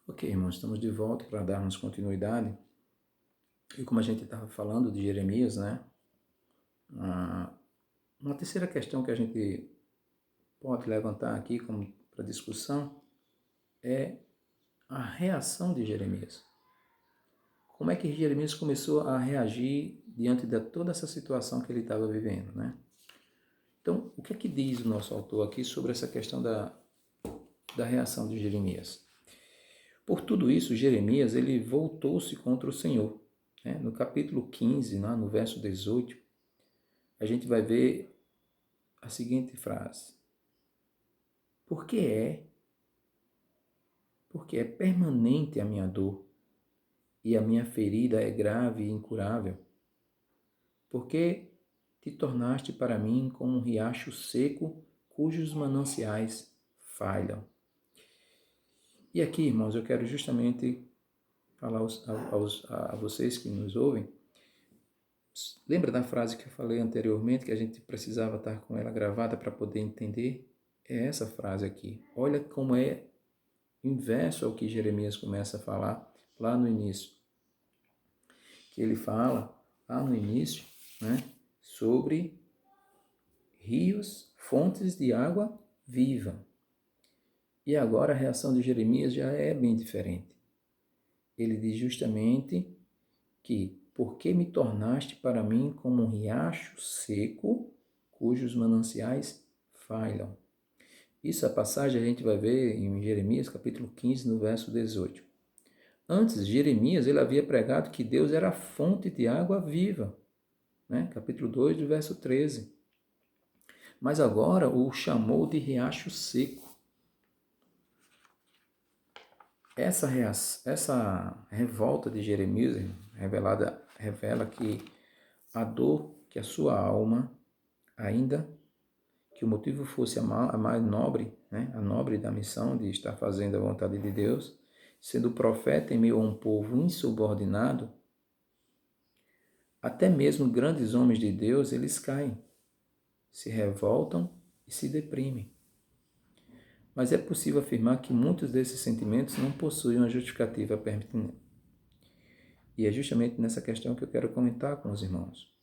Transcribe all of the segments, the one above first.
Ok, irmãos, estamos de volta para darmos continuidade. E como a gente estava falando de Jeremias, né? Uma terceira questão que a gente pode levantar aqui como para discussão é a reação de Jeremias. Como é que Jeremias começou a reagir diante de toda essa situação que ele estava vivendo, né? Então, o que é que diz o nosso autor aqui sobre essa questão da reação de Jeremias? Por tudo isso, Jeremias ele voltou-se contra o Senhor. Né? No capítulo 15, no verso 18, a gente vai ver a seguinte frase: Porque é, porque é permanente a minha dor, e a minha ferida é grave e incurável. Porque te tornaste para mim como um riacho seco, cujos mananciais falham. E aqui, irmãos, eu quero justamente falar a vocês que nos ouvem. Lembra da frase que eu falei anteriormente, que a gente precisava estar com ela gravada para poder entender? É essa frase aqui. Olha como é inverso ao que Jeremias começa a falar lá no início. Que ele fala lá no início, né, sobre rios, fontes de água viva. E agora a reação de Jeremias já é bem diferente. Ele diz justamente que, porque me tornaste para mim como um riacho seco, cujos mananciais falham. Isso a passagem a gente vai ver em Jeremias capítulo 15, no verso 18. Antes, Jeremias ele havia pregado que Deus era a fonte de água viva, né? Capítulo 2, do verso 13. Mas agora o chamou de riacho seco. Essa revolta de Jeremias revela que a dor que a sua alma, ainda que o motivo fosse a mais nobre, né? A nobre da missão de estar fazendo a vontade de Deus, sendo profeta em meio a um povo insubordinado, até mesmo grandes homens de Deus, eles caem, se revoltam e se deprimem. Mas é possível afirmar que muitos desses sentimentos não possuem uma justificativa pertinente. E é justamente nessa questão que eu quero comentar com os irmãos.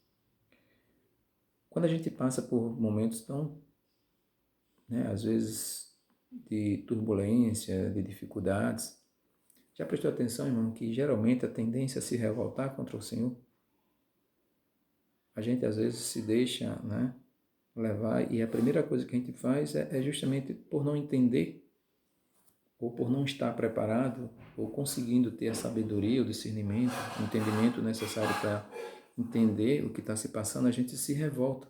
Quando a gente passa por momentos tão, né, às vezes, de turbulência, de dificuldades, já prestou atenção, irmão, que geralmente a tendência é se revoltar contra o Senhor? A gente às vezes se deixa, né, levar, e a primeira coisa que a gente faz é justamente por não entender, ou por não estar preparado, ou conseguindo ter a sabedoria, o discernimento, o entendimento necessário para entender o que está se passando, a gente se revolta.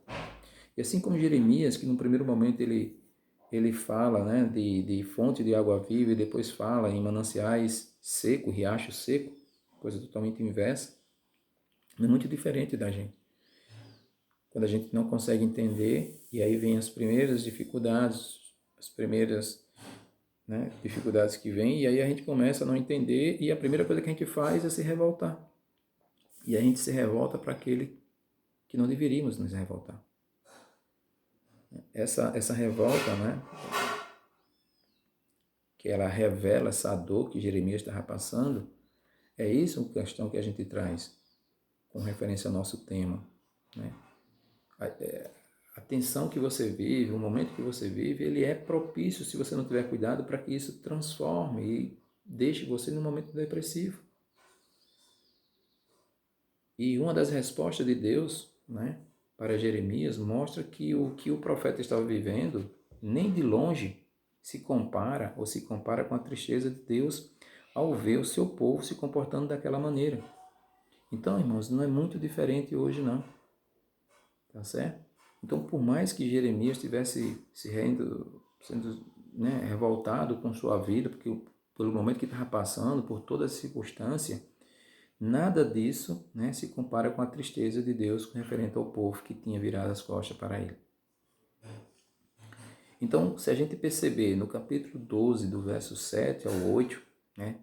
E assim como Jeremias, que no primeiro momento ele fala, né, de fonte de água viva e depois fala em mananciais seco, riacho seco, coisa totalmente inversa, é muito diferente da gente. Quando a gente não consegue entender, e aí vem as primeiras dificuldades, as primeiras, né, dificuldades que vêm, e aí a gente começa a não entender, e a primeira coisa que a gente faz é se revoltar. E a gente se revolta para aquele que não deveríamos nos revoltar. Essa revolta, né, que ela revela essa dor que Jeremias estava passando, é isso a questão que a gente traz com referência ao nosso tema, né? A tensão que você vive, o momento que você vive, ele é propício, se você não tiver cuidado, para que isso transforme e deixe você num momento depressivo. E uma das respostas de Deus, né, para Jeremias mostra que o profeta estava vivendo nem de longe se compara ou se compara com a tristeza de Deus ao ver o seu povo se comportando daquela maneira. Então, irmãos, não é muito diferente hoje não, tá certo? Então, por mais que Jeremias estivesse sendo, né, revoltado com sua vida, porque pelo momento que estava passando, por toda a circunstância, nada disso, né, se compara com a tristeza de Deus referente ao povo que tinha virado as costas para ele. Então, se a gente perceber no capítulo 12, do verso 7 ao 8, né,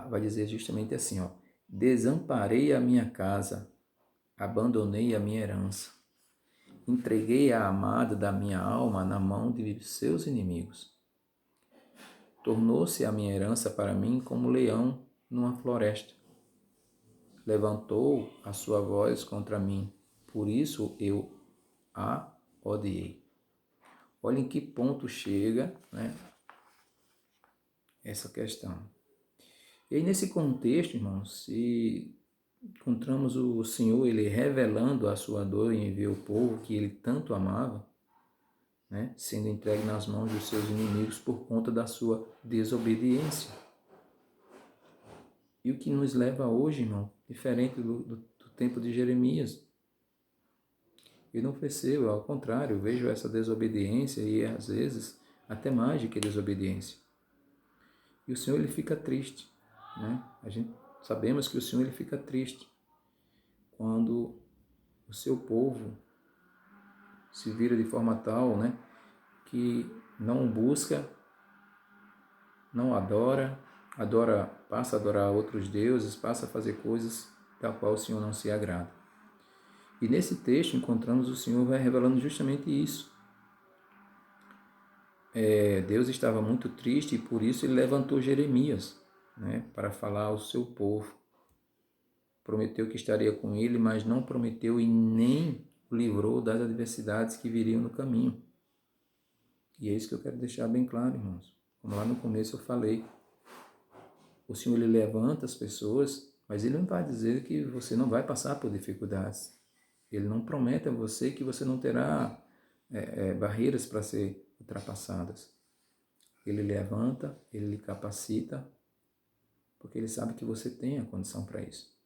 vai dizer justamente assim, ó: desamparei a minha casa, abandonei a minha herança, entreguei a amada da minha alma na mão de seus inimigos. Tornou-se a minha herança para mim como leão numa floresta. Levantou a sua voz contra mim, por isso eu a odiei. Olha em que ponto chega, né, essa questão. E aí, nesse contexto, irmãos, se encontramos o Senhor, ele revelando a sua dor em ver o povo que ele tanto amava, né, sendo entregue nas mãos dos seus inimigos por conta da sua desobediência. E o que nos leva hoje, irmão, diferente do tempo de Jeremias. Eu não percebo, ao contrário, eu vejo essa desobediência e às vezes até mais do que desobediência. E o Senhor, ele fica triste, né? Sabemos que o Senhor, ele fica triste quando o seu povo se vira de forma tal, né, que não busca, não adora, passa a adorar outros deuses, passa a fazer coisas da qual o Senhor não se agrada. E nesse texto encontramos o Senhor vai revelando justamente isso. Deus estava muito triste e por isso ele levantou Jeremias, né, para falar ao seu povo. Prometeu que estaria com ele, mas não prometeu e nem o livrou das adversidades que viriam no caminho. E é isso que eu quero deixar bem claro, irmãos. Como lá no começo eu falei, o Senhor, ele levanta as pessoas, mas ele não vai dizer que você não vai passar por dificuldades. Ele não promete a você que você não terá barreiras para ser ultrapassadas. Ele levanta, ele lhe capacita, porque ele sabe que você tem a condição para isso.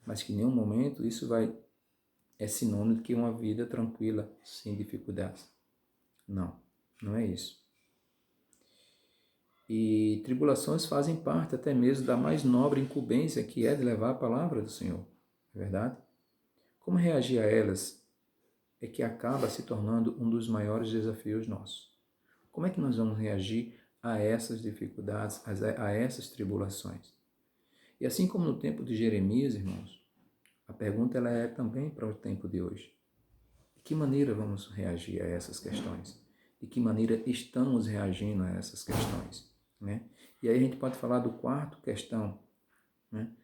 Mas que em nenhum momento isso é sinônimo de que uma vida tranquila, sem dificuldades. Não, não é isso. E tribulações fazem parte até mesmo da mais nobre incumbência que é de levar a palavra do Senhor. É verdade? Como reagir a elas é que acaba se tornando um dos maiores desafios nossos. Como é que nós vamos reagir a essas dificuldades, a essas tribulações? E assim como no tempo de Jeremias, irmãos, a pergunta ela é também para o tempo de hoje. De que maneira vamos reagir a essas questões? De que maneira estamos reagindo a essas questões? Né? E aí a gente pode falar do quarto questão, né?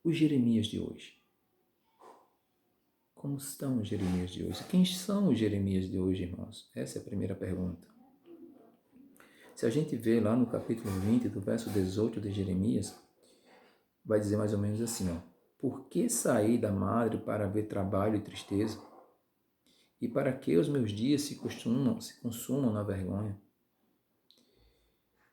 Os Jeremias de hoje. Como estão os Jeremias de hoje? Quem são os Jeremias de hoje, irmãos? Essa é a primeira pergunta. Se a gente vê lá no capítulo 20, do verso 18 de Jeremias, vai dizer mais ou menos assim, ó: por que saí da madre para ver trabalho e tristeza? E para que os meus dias se consumam na vergonha?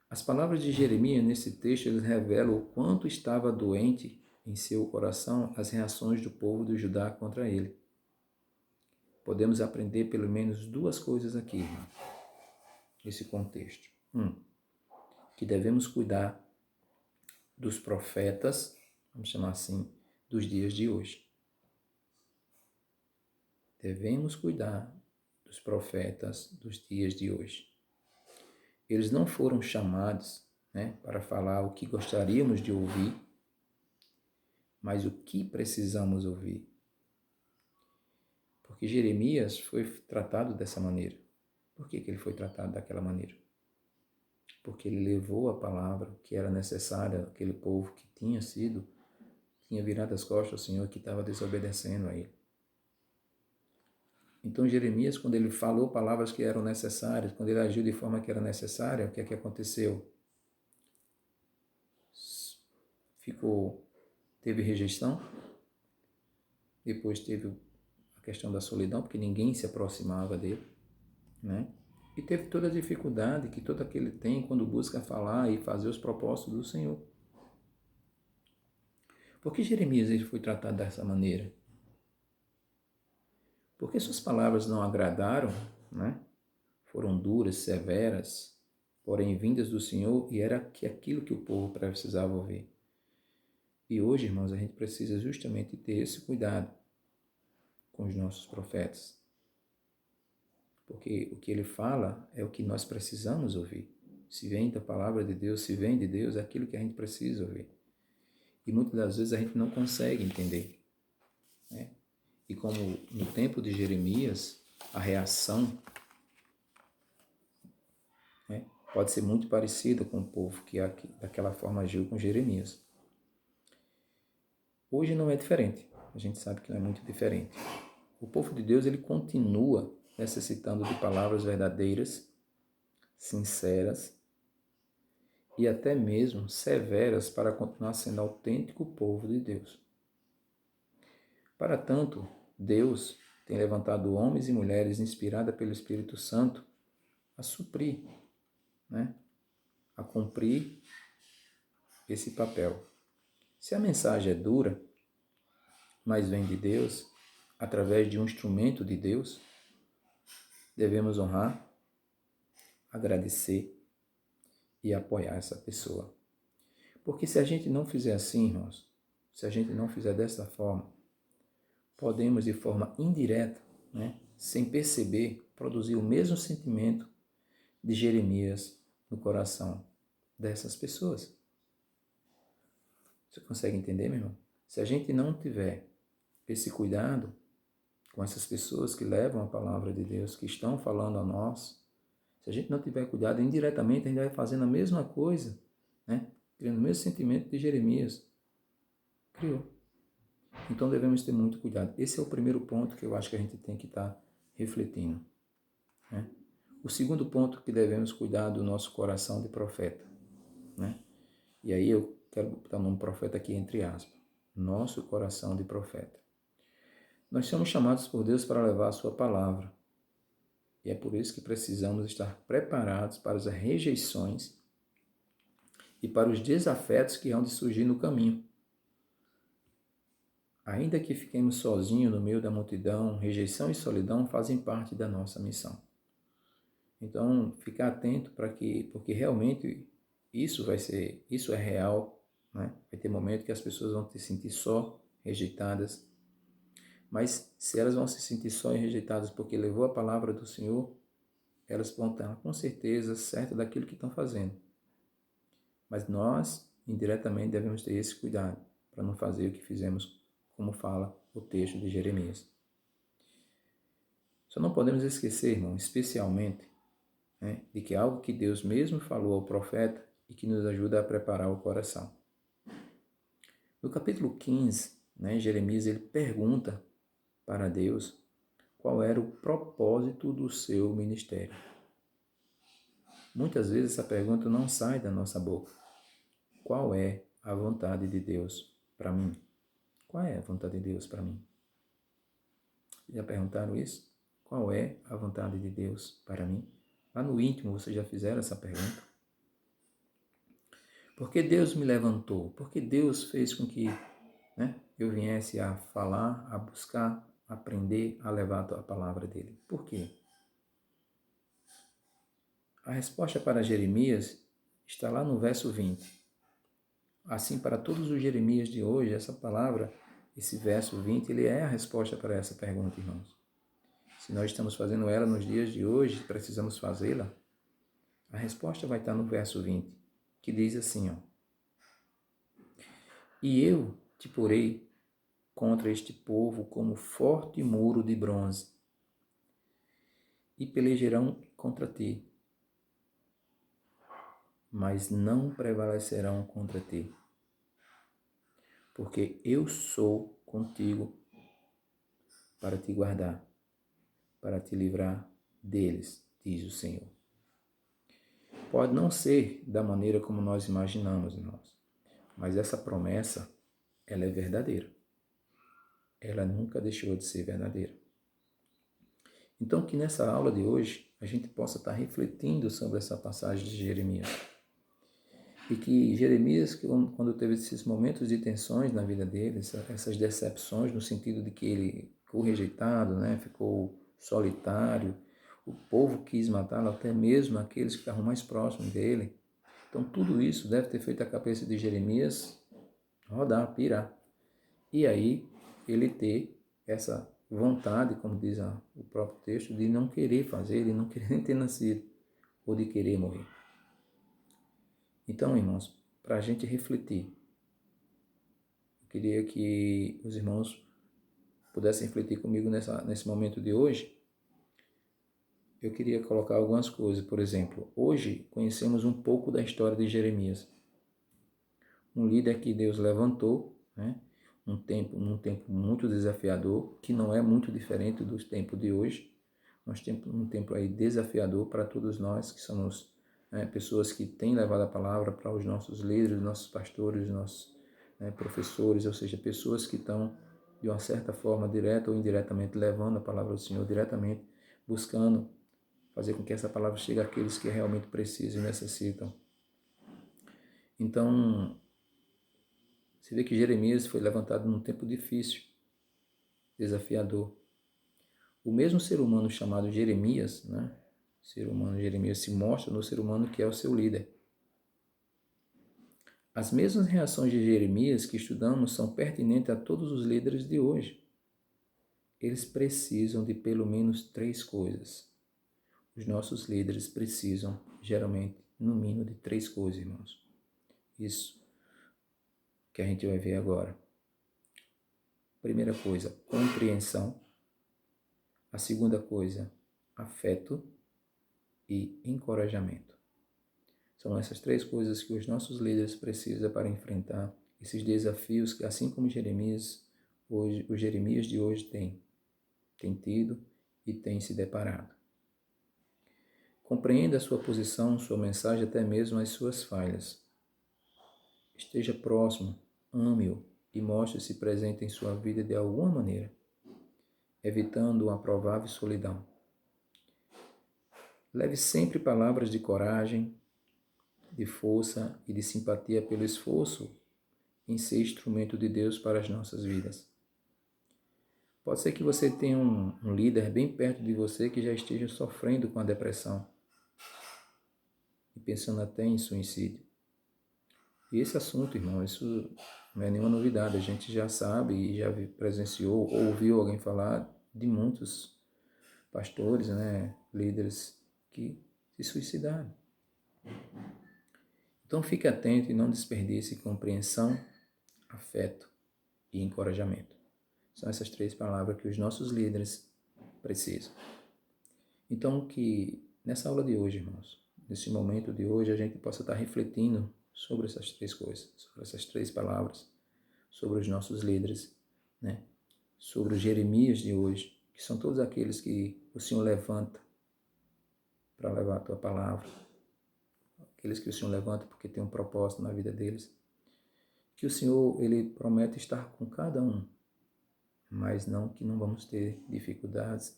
As palavras de Jeremias nesse texto eles revelam o quanto estava doente em seu coração as reações do povo de Judá contra ele. Podemos aprender pelo menos duas coisas aqui, irmão, nesse contexto. Que devemos cuidar dos profetas, vamos chamar assim, dos dias de hoje. Devemos cuidar dos profetas dos dias de hoje. Eles não foram chamados, né, para falar o que gostaríamos de ouvir, mas o que precisamos ouvir. Porque Jeremias foi tratado dessa maneira. Por que ele foi tratado daquela maneira? Porque ele levou a palavra que era necessária àquele povo que tinha virado as costas ao Senhor, que estava desobedecendo a ele. Então Jeremias, quando ele falou palavras que eram necessárias, quando ele agiu de forma que era necessária, o que é que aconteceu? Teve rejeição, depois teve a questão da solidão, porque ninguém se aproximava dele, né? E teve toda a dificuldade que todo aquele tem quando busca falar e fazer os propósitos do Senhor. Por que Jeremias ele foi tratado dessa maneira? Porque suas palavras não agradaram, né? Foram duras, severas, porém vindas do Senhor, e era aquilo que o povo precisava ouvir. E hoje, irmãos, a gente precisa justamente ter esse cuidado com os nossos profetas. Porque o que ele fala é o que nós precisamos ouvir. Se vem da palavra de Deus, se vem de Deus, é aquilo que a gente precisa ouvir. E muitas das vezes a gente não consegue entender, né? E como no tempo de Jeremias, a reação, né, pode ser muito parecida com o povo que daquela forma agiu com Jeremias. Hoje não é diferente, a gente sabe que não é muito diferente. O povo de Deus ele continua necessitando de palavras verdadeiras, sinceras e até mesmo severas para continuar sendo autêntico povo de Deus. Para tanto, Deus tem levantado homens e mulheres inspirados pelo Espírito Santo a suprir, a cumprir esse papel. Se a mensagem é dura, mas vem de Deus, através de um instrumento de Deus, devemos honrar, agradecer e apoiar essa pessoa. Porque se a gente não fizer assim, irmãos, se a gente não fizer dessa forma, podemos de forma indireta, sem perceber, produzir o mesmo sentimento de Jeremias no coração dessas pessoas. Você consegue entender, meu irmão? Se a gente não tiver esse cuidado com essas pessoas que levam a palavra de Deus, que estão falando a nós, se a gente não tiver cuidado, indiretamente a gente vai fazendo a mesma coisa, criando o mesmo sentimento de Jeremias criou. Então devemos ter muito cuidado. Esse é o primeiro ponto que eu acho que a gente tem que estar refletindo. O segundo ponto que devemos cuidar do nosso coração de profeta. E aí eu quero botar o nome profeta aqui entre aspas. Nosso coração de profeta. Nós somos chamados por Deus para levar a sua palavra. E é por isso que precisamos estar preparados para as rejeições e para os desafetos que hão de surgir no caminho. Ainda que fiquemos sozinhos no meio da multidão, rejeição e solidão fazem parte da nossa missão. Então, ficar atento porque realmente isso é real, Vai ter momento que as pessoas vão se sentir só, rejeitadas. Mas se elas vão se sentir só e rejeitadas porque levou a palavra do Senhor, elas vão estar com certeza certas daquilo que estão fazendo. Mas nós, indiretamente, devemos ter esse cuidado para não fazer o que fizemos, como fala o texto de Jeremias. Só não podemos esquecer, irmão, especialmente, de que algo que Deus mesmo falou ao profeta e que nos ajuda a preparar o coração. No capítulo 15, Jeremias ele pergunta para Deus qual era o propósito do seu ministério. Muitas vezes essa pergunta não sai da nossa boca. Qual é a vontade de Deus para mim? Qual é a vontade de Deus para mim? Já perguntaram isso? Qual é a vontade de Deus para mim? Lá no íntimo vocês já fizeram essa pergunta? Por que Deus me levantou? Por que Deus fez com que eu viesse a falar, a buscar, a aprender, a levar a palavra dele? Por quê? A resposta para Jeremias está lá no verso 20. Assim, para todos os Jeremias de hoje, essa palavra, esse verso 20, ele é a resposta para essa pergunta, irmãos. Se nós estamos fazendo ela nos dias de hoje, precisamos fazê-la, a resposta vai estar no verso 20, que diz assim, E eu te porei contra este povo como forte muro de bronze, e pelejarão contra ti, mas não prevalecerão contra ti, porque eu sou contigo para te guardar, para te livrar deles, diz o Senhor. Pode não ser da maneira como nós imaginamos, irmãos, mas essa promessa, ela é verdadeira. Ela nunca deixou de ser verdadeira. Então, que nessa aula de hoje, a gente possa estar refletindo sobre essa passagem de Jeremias. E que Jeremias, quando teve esses momentos de tensões na vida dele, essas decepções, no sentido de que ele ficou rejeitado, ficou solitário, o povo quis matá-lo, até mesmo aqueles que estavam mais próximos dele. Então, tudo isso deve ter feito a cabeça de Jeremias rodar, pirar. E aí, ele ter essa vontade, como diz o próprio texto, de não querer fazer, de não querer nem ter nascido, ou de querer morrer. Então, irmãos, para a gente refletir, eu queria que os irmãos pudessem refletir comigo nesse momento de hoje, eu queria colocar algumas coisas. Por exemplo, hoje conhecemos um pouco da história de Jeremias, um líder que Deus levantou, né? Num tempo muito desafiador, que não é muito diferente dos tempos de hoje. Nós temos um tempo aí desafiador para todos nós que somos, né, pessoas que têm levado a palavra para os nossos líderes, nossos pastores, nossos, né, professores, ou seja, pessoas que estão de uma certa forma, direta ou indiretamente, levando a palavra do Senhor, diretamente buscando fazer com que essa palavra chegue àqueles que realmente precisam e necessitam. Então, você vê que Jeremias foi levantado num tempo difícil, desafiador. O mesmo ser humano chamado Jeremias, né? O ser humano Jeremias se mostra no ser humano que é o seu líder. As mesmas reações de Jeremias que estudamos são pertinentes a todos os líderes de hoje. Eles precisam de pelo menos 3 coisas. Os nossos líderes precisam, geralmente, no mínimo de 3 coisas, irmãos. Isso que a gente vai ver agora. Primeira coisa, compreensão. A segunda coisa, afeto e encorajamento. São essas 3 coisas que os nossos líderes precisam para enfrentar esses desafios que, assim como Jeremias, hoje, os Jeremias de hoje têm tido e têm se deparado. Compreenda a sua posição, sua mensagem, até mesmo as suas falhas. Esteja próximo, ame-o e mostre-se presente em sua vida de alguma maneira, evitando uma provável solidão. Leve sempre palavras de coragem, de força e de simpatia pelo esforço em ser instrumento de Deus para as nossas vidas. Pode ser que você tenha um líder bem perto de você que já esteja sofrendo com a depressão e pensando até em suicídio. E esse assunto, irmão, isso não é nenhuma novidade. A gente já sabe e já presenciou ou ouviu alguém falar de muitos pastores, né, líderes que se suicidaram. Então fique atento e não desperdice compreensão, afeto e encorajamento. São essas 3 palavras que os nossos líderes precisam. Então que nessa aula de hoje, irmãos, nesse momento de hoje, a gente possa estar refletindo sobre essas 3 coisas, sobre essas 3 palavras, sobre os nossos líderes, né? Sobre os Jeremias de hoje, que são todos aqueles que o Senhor levanta para levar a tua palavra, aqueles que o Senhor levanta porque tem um propósito na vida deles, que o Senhor, Ele promete estar com cada um, mas não que não vamos ter dificuldades,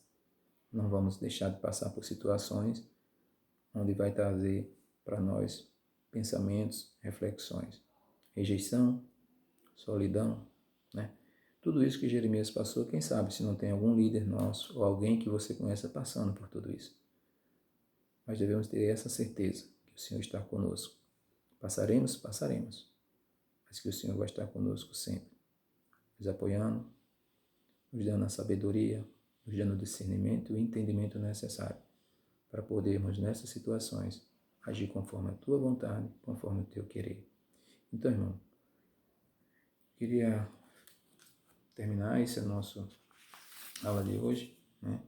não vamos deixar de passar por situações onde vai trazer para nós pensamentos, reflexões, rejeição, solidão, né? Tudo isso que Jeremias passou, quem sabe se não tem algum líder nosso ou alguém que você conheça passando por tudo isso. Mas devemos ter essa certeza que o Senhor está conosco. Passaremos, mas que o Senhor vai estar conosco sempre, nos apoiando, nos dando a sabedoria, nos dando o discernimento e o entendimento necessário para podermos, nessas situações, agir conforme a tua vontade, conforme o teu querer. Então, irmão, queria terminar essa nossa aula de hoje, né?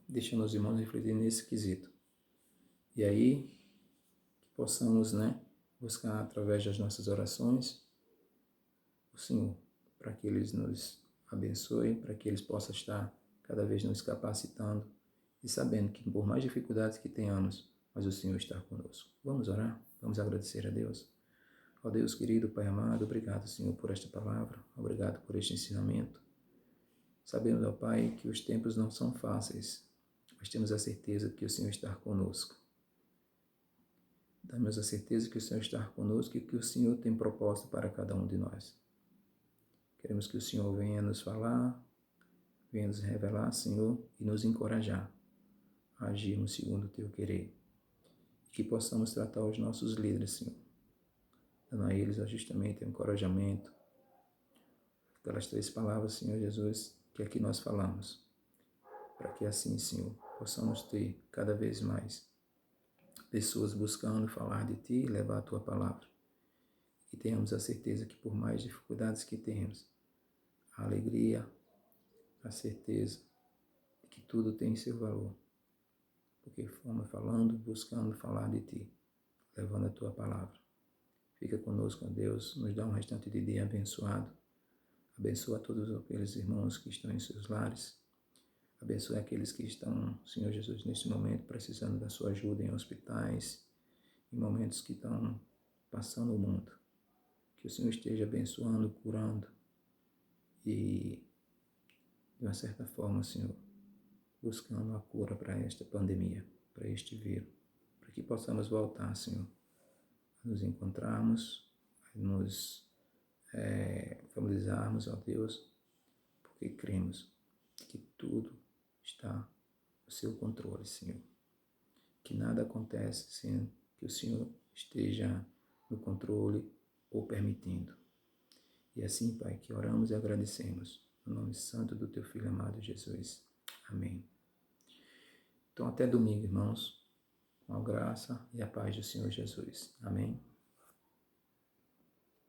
Deixando os irmãos refletir nesse quesito. E aí, que possamos, né, buscar através das nossas orações o Senhor, para que Ele nos abençoe, para que Ele possa estar cada vez nos capacitando e sabendo que por mais dificuldades que tenhamos, mas o Senhor está conosco. Vamos orar? Vamos agradecer a Deus. Ó Deus querido, Pai amado, obrigado, Senhor, por esta palavra, obrigado por este ensinamento. Sabemos, ó Pai, que os tempos não são fáceis, mas temos a certeza que o Senhor está conosco. Dá-nos a certeza que o Senhor está conosco e que o Senhor tem propósito para cada um de nós. Queremos que o Senhor venha nos falar, venha nos revelar, Senhor, e nos encorajar a agirmos segundo o teu querer. E que possamos tratar os nossos líderes, Senhor, dando a eles justamente o encorajamento, aquelas 3 palavras, Senhor Jesus, que aqui nós falamos, para que assim, Senhor, possamos ter cada vez mais pessoas buscando falar de Ti e levar a Tua palavra. E tenhamos a certeza que por mais dificuldades que tenhamos, a alegria, a certeza de que tudo tem seu valor. porque fomos falando, buscando falar de Ti, levando a Tua palavra. Fica conosco, ó Deus, nos dá um restante de dia abençoado. Abençoa todos aqueles irmãos que estão em seus lares. Abençoe aqueles que estão, Senhor Jesus, neste momento, precisando da sua ajuda em hospitais, em momentos que estão passando o mundo. Que o Senhor esteja abençoando, curando e, de uma certa forma, Senhor, buscando a cura para esta pandemia, para este vírus, para que possamos voltar, Senhor, a nos encontrarmos, a nos familiarizarmos, ó Deus, porque cremos que tudo está no seu controle, Senhor. Que nada acontece sem que o Senhor esteja no controle ou permitindo. E assim, Pai, que oramos e agradecemos, no nome santo do Teu Filho amado Jesus. Amém. Então, até domingo, irmãos, com a graça e a paz do Senhor Jesus. Amém.